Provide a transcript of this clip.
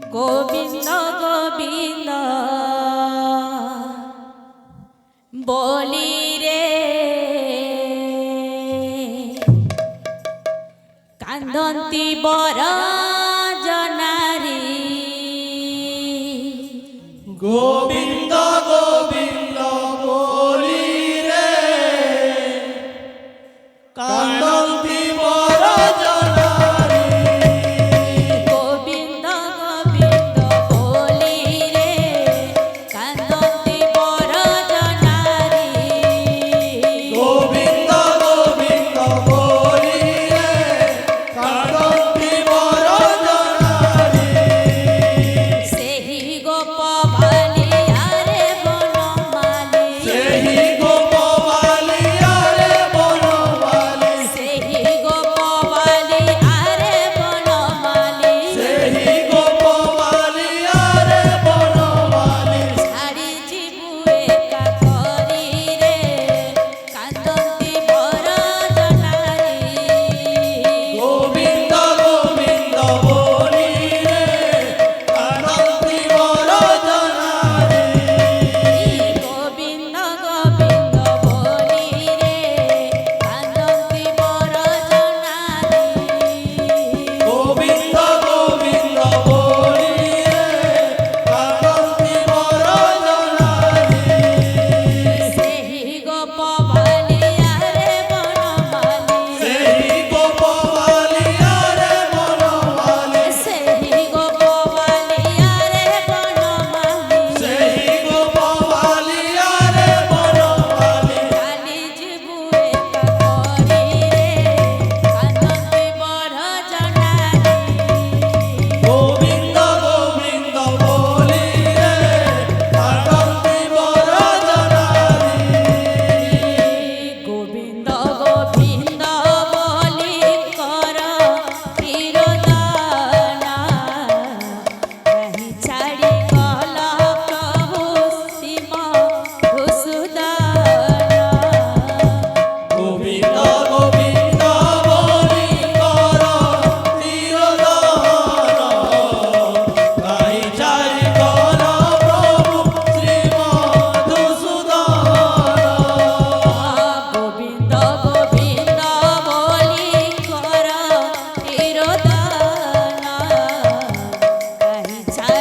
গোবিন্দ গোবিন্দ বলি রে কান্দন্তি বর জনারি গোবিন্দ গোবিন্দ বলি রে কান্দন্তি বর জনারি গোবিন্দ গোবিন্দ বলি রে কান্দন্তি বর জনারি গোবিন্দ গোবিন্দ বলি রে কান্দন্তি বর জনারি সেহি গোপবালি আরে বনমালি সেহি গোপবালি আরে বনমালি সেহি গোপবালি আরে বনমালি সেহি গোপবালি আরে বনমালি ছাড়ি ଯିବୁ ଏକା କରି ରେ କାନ୍ଦନ୍ତି ବର ଜନାରି গোবিন্দ গোবিন্দ বলি রে কান্দন্তি বর জনারি গোবিন্দ গোবিন্দ বলি রে কান্দନ୍ତି বর জনারি গোবিন্দ গোবিন্দ বলি রে কান্দন্তি বর জনারি সেহি গোপবালি আরে বনমালি সেহি গোপবালি আরে বনমালি সেহি গোপবালি আরে বনমালি সেহি গোপবালি আরে বনমালি কালি ଯିବୁ ଏକା କରି ରେ କାନ୍ଦନ୍ତି ବର ଜନାରି গোবিন্দ গোবিন্দ বলি রে কান্দন্তি বর জনারি গোবিন্দ গোবিন্দ বলি কর চিরদানা কাহি ছাড়ি গল প্রভু শ্রীম ধূসুদানা গোবিন্দ গোবিন্দ বলি কর চিরদান গাই চারি কর প্রভু শ্রীমধুসূদন গোবিন্দ গোবিন্দ বলি কর চিরদানা কাহি ছাড়ি